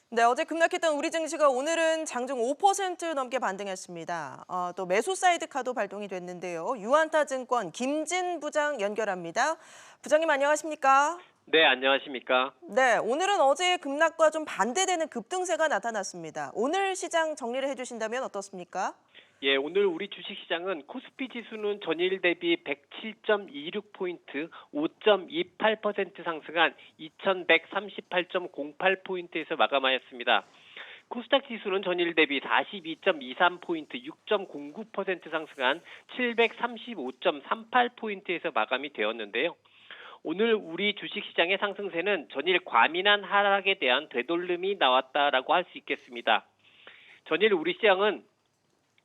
네, 어제 급락했던 우리 증시가 오늘은 장중 5% 넘게 반등했습니다. 또 매수 사이드카도 발동이 됐는데요. 유안타증권 김진 부장 연결합니다. 부장님 안녕하십니까? 네, 안녕하십니까? 네, 오늘은 어제의 급락과 좀 반대되는 급등세가 나타났습니다. 오늘 시장 정리를 해주신다면 어떻습니까? 예, 오늘 우리 주식시장은 코스피 지수는 전일 대비 107.26포인트, 5.28% 상승한 2138.08포인트에서 마감하였습니다. 코스닥 지수는 전일 대비 42.23포인트, 6.09% 상승한 735.38포인트에서 마감이 되었는데요. 오늘 우리 주식시장의 상승세는 전일 과민한 하락에 대한 되돌림이 나왔다라고 할 수 있겠습니다. 전일 우리 시장은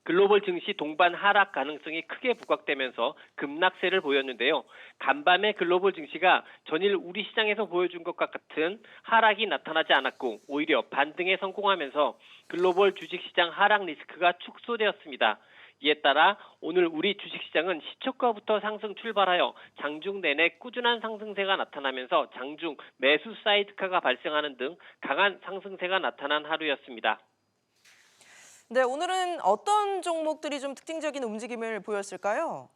글로벌 증시 동반 하락 가능성이 크게 부각되면서 급락세를 보였는데요. 간밤에 글로벌 증시가 전일 우리 시장에서 보여준 것과 같은 하락이 나타나지 않았고 오히려 반등에 성공하면서 글로벌 주식시장 하락 리스크가 축소되었습니다. 이에 따라 오늘 우리 주식시장은 시초가부터 상승 출발하여 장중 내내 꾸준한 상승세가 나타나면서 장중 매수 사이드카가 발생하는 등 강한 상승세가 나타난 하루였습니다. 네, 오늘은 어떤 종목들이 좀 특징적인 움직임을 보였을까요?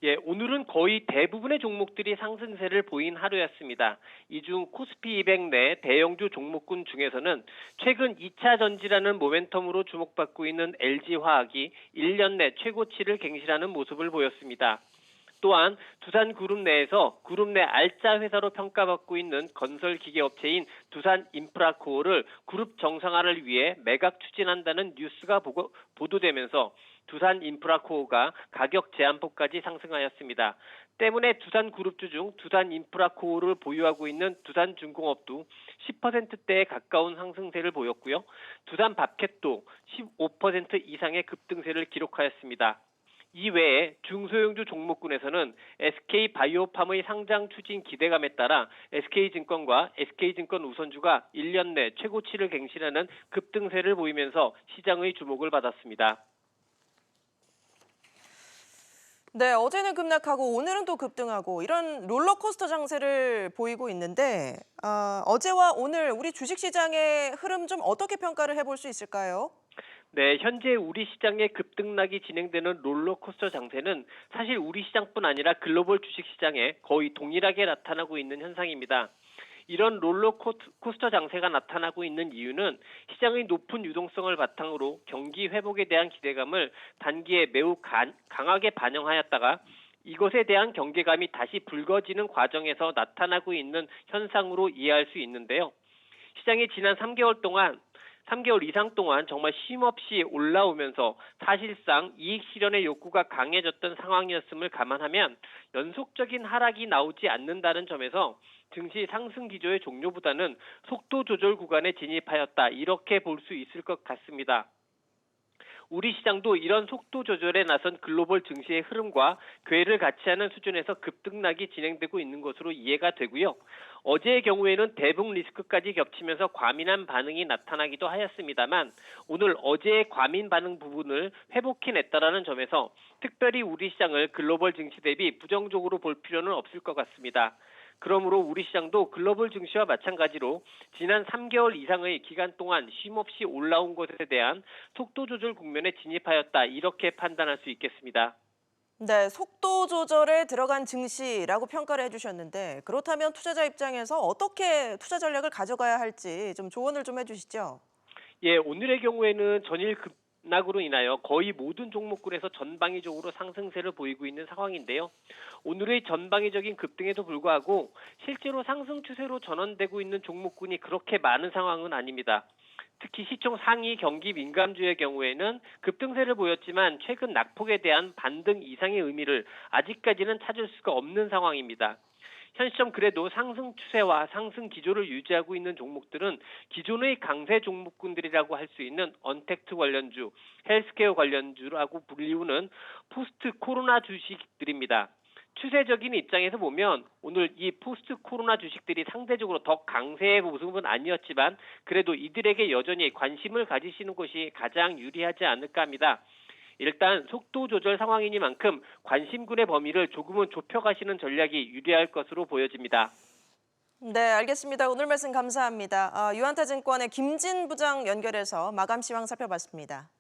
예, 오늘은 거의 대부분의 종목들이 상승세를 보인 하루였습니다. 이 중 코스피 200 내 대형주 종목군 중에서는 최근 2차 전지라는 모멘텀으로 주목받고 있는 LG화학이 1년 내 최고치를 갱신하는 모습을 보였습니다. 또한 두산그룹 내에서 그룹 내 알짜 회사로 평가받고 있는 건설기계업체인 두산인프라코어를 그룹 정상화를 위해 매각 추진한다는 뉴스가 보도되면서 두산인프라코어가 가격 제한폭까지 상승하였습니다. 때문에 두산그룹주 중 두산인프라코어를 보유하고 있는 두산중공업도 10%대에 가까운 상승세를 보였고요. 두산밥켓도 15% 이상의 급등세를 기록하였습니다. 이외에 중소형주 종목군에서는 SK바이오팜의 상장 추진 기대감에 따라 SK증권과 SK증권 우선주가 1년 내 최고치를 갱신하는 급등세를 보이면서 시장의 주목을 받았습니다. 네, 어제는 급락하고 오늘은 또 급등하고 이런 롤러코스터 장세를 보이고 있는데 어제와 오늘 우리 주식시장의 흐름 좀 어떻게 평가를 해볼 수 있을까요? 네, 현재 우리 시장의 급등락이 진행되는 롤러코스터 장세는 사실 우리 시장뿐 아니라 글로벌 주식시장에 거의 동일하게 나타나고 있는 현상입니다. 이런 롤러코스터 장세가 나타나고 있는 이유는 시장의 높은 유동성을 바탕으로 경기 회복에 대한 기대감을 단기에 매우 강하게 반영하였다가 이것에 대한 경계감이 다시 불거지는 과정에서 나타나고 있는 현상으로 이해할 수 있는데요. 시장이 지난 3개월 이상 동안 정말 쉼없이 올라오면서 사실상 이익 실현의 욕구가 강해졌던 상황이었음을 감안하면 연속적인 하락이 나오지 않는다는 점에서 증시 상승 기조의 종료보다는 속도 조절 구간에 진입하였다, 이렇게 볼 수 있을 것 같습니다. 우리 시장도 이런 속도 조절에 나선 글로벌 증시의 흐름과 궤를 같이 하는 수준에서 급등락이 진행되고 있는 것으로 이해가 되고요. 어제의 경우에는 대북 리스크까지 겹치면서 과민한 반응이 나타나기도 하였습니다만 오늘 어제의 과민 반응 부분을 회복해냈다라는 점에서 특별히 우리 시장을 글로벌 증시 대비 부정적으로 볼 필요는 없을 것 같습니다. 그러므로 우리 시장도 글로벌 증시와 마찬가지로 지난 3개월 이상의 기간 동안 쉼없이 올라온 것에 대한 속도 조절 국면에 진입하였다, 이렇게 판단할 수 있겠습니다. 네, 속도 조절에 들어간 증시라고 평가를 해주셨는데 그렇다면 투자자 입장에서 어떻게 투자 전략을 가져가야 할지 좀 조언을 좀 해주시죠. 예, 오늘의 경우에는 전일 급락으로 인하여 거의 모든 종목군에서 전방위적으로 상승세를 보이고 있는 상황인데요. 오늘의 전방위적인 급등에도 불구하고 실제로 상승 추세로 전환되고 있는 종목군이 그렇게 많은 상황은 아닙니다. 특히 시총 상위 경기 민감주의 경우에는 급등세를 보였지만 최근 낙폭에 대한 반등 이상의 의미를 아직까지는 찾을 수가 없는 상황입니다. 현 시점 그래도 상승 추세와 상승 기조를 유지하고 있는 종목들은 기존의 강세 종목군들이라고 할 수 있는 언택트 관련주, 헬스케어 관련주라고 불리우는 포스트 코로나 주식들입니다. 추세적인 입장에서 보면 오늘 이 포스트 코로나 주식들이 상대적으로 더 강세의 모습은 아니었지만 그래도 이들에게 여전히 관심을 가지시는 것이 가장 유리하지 않을까 합니다. 일단 속도 조절 상황이니만큼 관심군의 범위를 조금은 좁혀가시는 전략이 유리할 것으로 보여집니다. 네, 알겠습니다. 오늘 말씀 감사합니다. 유한타증권의 김진 부장 연결해서 마감 시황 살펴봤습니다.